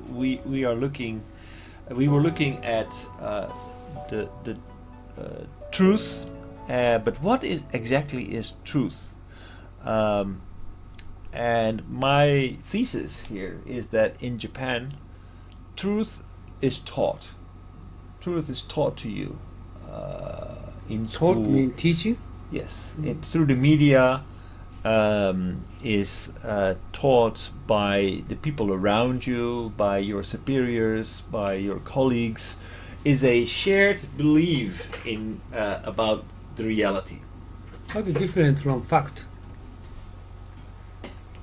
we are looking. We were looking at the truth, but what is exactly is truth? And my thesis here is that in Japan, truth is taught. Truth is taught to you in school. Taught mean teaching? Yes, it's through the media, is taught by the people around you, by your superiors, by your colleagues, is a shared belief in about the reality. How is it different from fact?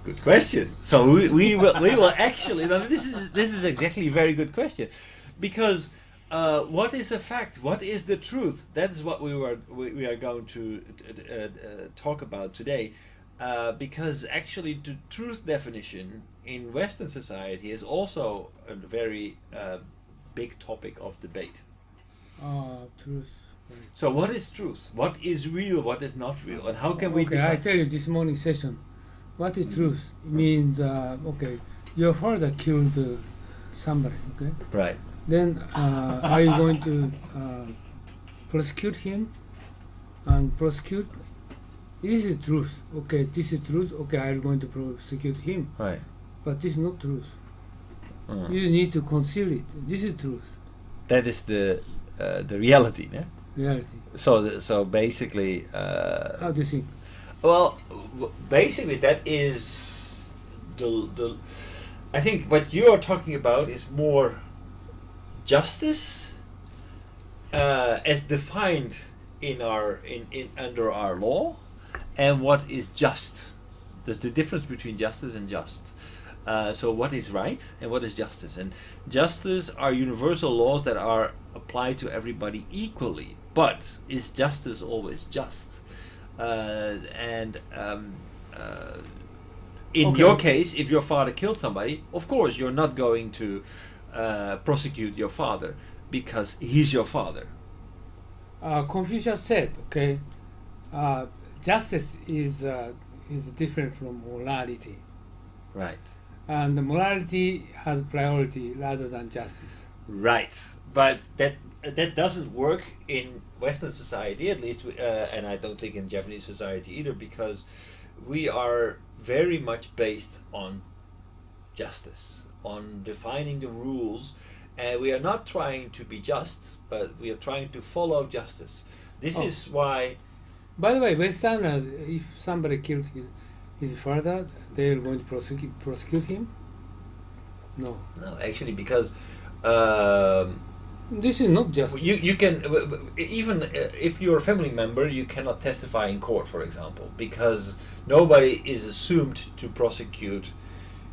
Good question. So we will actually. Now this is exactly a very good question, because what is a fact? What is the truth? That is what we are going to talk about today, because actually the truth definition in Western society is also a very big topic of debate. Truth. Right. So what is truth? What is real? What is not real? And how can we Okay, define? I tell you this morning session. What is truth? It means, okay, your father killed somebody, okay? Right. Then are you going to prosecute him and prosecute? This is truth. Okay, this is truth. Okay, I'm going to prosecute him. Right. But this is not truth. You need to conceal it. This is truth. That is the reality, né? Reality. So basically. How do you think? Well, basically that is the. I think what you are talking about is more justice as defined in under our law, and what is just. There's the difference between justice and just. So what is right and what is justice? And justice are universal laws that are applied to everybody equally. But is justice always just? In your case, if your father killed somebody, of course you're not going to prosecute your father because he's your father. Confucius said, okay, justice is different from morality. Right. And the morality has priority rather than justice. Right. But that doesn't work in Western society, at least, and I don't think in Japanese society either, because we are very much based on justice, on defining the rules, and we are not trying to be just, but we are trying to follow justice. This is why. By the way, Westerners, if somebody killed his father, they are going to prosecute him? No. No, actually, because. This is not just. You can even if you're a family member, you cannot testify in court, for example, because nobody is assumed to prosecute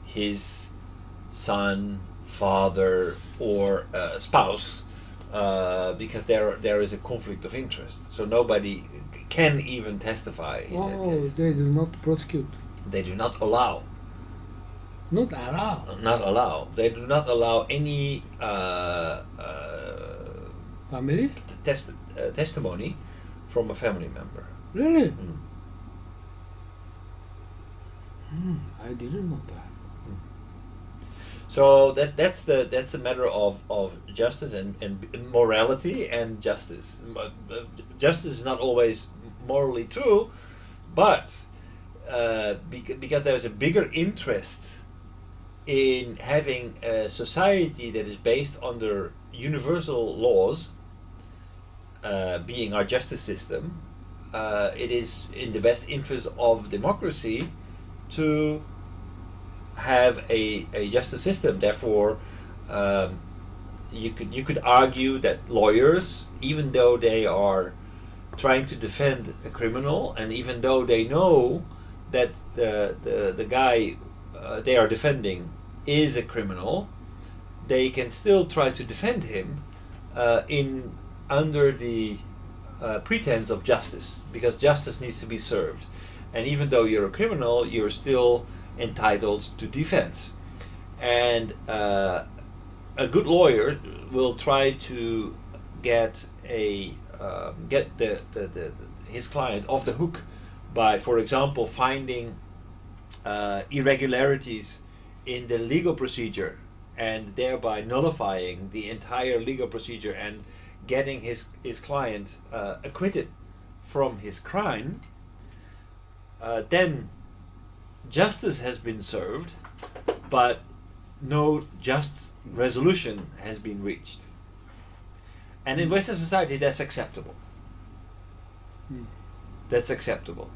his son, father, or spouse, because there is a conflict of interest. So nobody can even testify in that case. They do not prosecute. They do not allow. Not allow. Not allow. They do not allow any Family? Testimony from a family member. Really? I didn't know that. So that's a matter of justice and morality and justice. Justice is not always morally true, but because there's a bigger interest in having a society that is based under universal laws, being our justice system, it is in the best interest of democracy to have a justice system. Therefore, you could argue that lawyers, even though they are trying to defend a criminal, and even though they know that the guy they are defending is a criminal, they can still try to defend him under the pretense of justice, because justice needs to be served. And even though you're a criminal, you're still entitled to defense. And a good lawyer will try to get his client off the hook by, for example, finding irregularities in the legal procedure, and thereby nullifying the entire legal procedure and getting his client acquitted from his crime, then justice has been served, but no just resolution has been reached. And in Western society, that's acceptable. That's acceptable.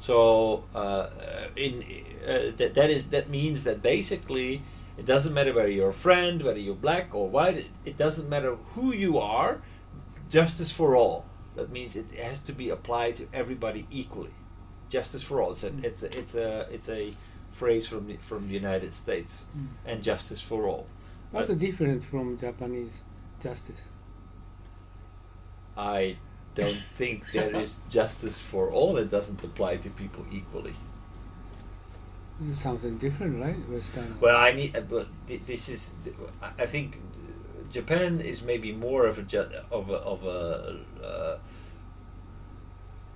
So that means that basically it doesn't matter whether you're a friend, whether you're black or white. It doesn't matter who you are. Justice for all. That means it has to be applied to everybody equally. Justice for all. It's a phrase from the United States, and justice for all. What's different from Japanese justice? I don't think there is justice for all. It doesn't apply to people equally. This is something different, right? Western. Well, but this is. I think Japan is maybe more of a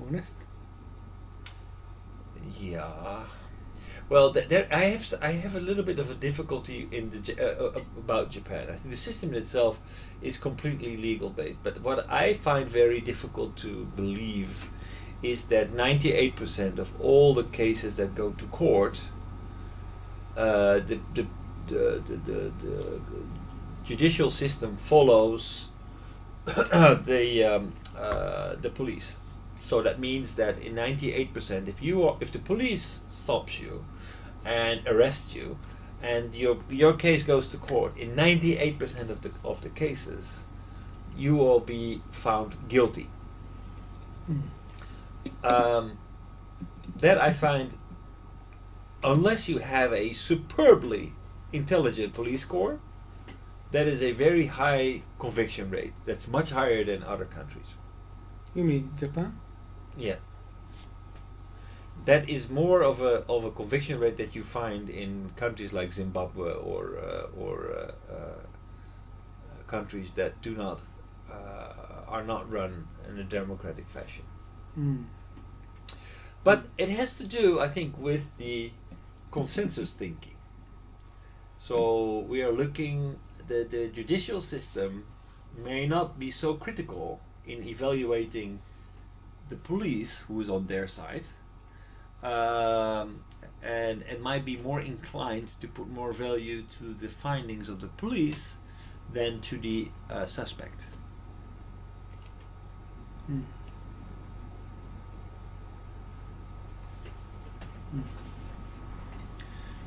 honest. Yeah. Well, I have a little bit of a difficulty in about Japan. I think the system itself is completely legal based, but what I find very difficult to believe is that 98% of all the cases that go to court, the judicial system follows the police. So that means that in 98%, if the police stops you and arrests you, and your case goes to court, in 98% of the cases, you will be found guilty. That I find, unless you have a superbly intelligent police corps, that is a very high conviction rate. That's much higher than other countries. You mean Japan? Yeah. That is more of a conviction rate that you find in countries like Zimbabwe or countries that do not are not run in a democratic fashion. But it has to do, I think, with the consensus thinking. So we are looking. The judicial system may not be so critical in evaluating the police who is on their side, and might be more inclined to put more value to the findings of the police than to the suspect.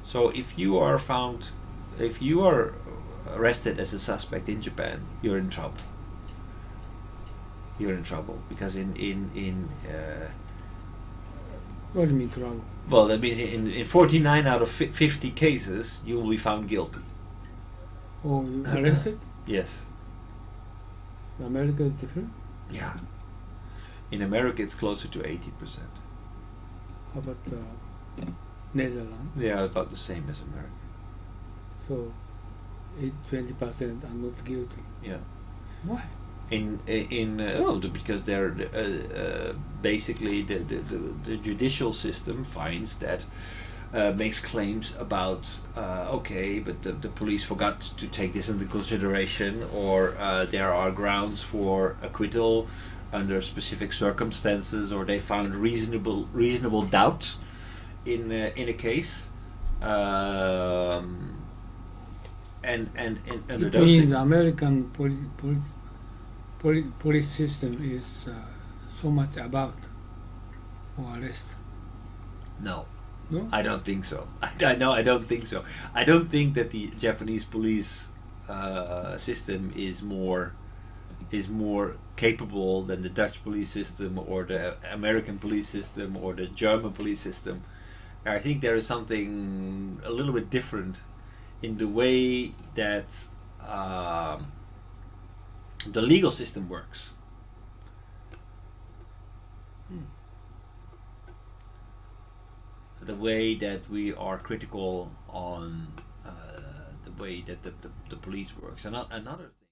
So if you are arrested as a suspect in Japan, you're in trouble. You're in trouble because in What do you mean trouble? well, that means in 49 out of 50 cases you will be found guilty. Oh, you arrested? Yes. America is different? Yeah. In America it's closer to 80%. How about Netherlands? They are about the same as America. So 20% are not guilty. Yeah. Why? Because they're basically the judicial system finds that makes claims about but the police forgot to take this into consideration, or there are grounds for acquittal under specific circumstances, or they found reasonable doubt in a case. And under it those means the American police system is so much about or arrest. No. No? I don't think so. I don't think so. I don't think that the Japanese police system is more capable than the Dutch police system or the American police system or the German police system. I think there is something a little bit different in the way that the legal system works. The way that we are critical on the way that the police works. Another thing.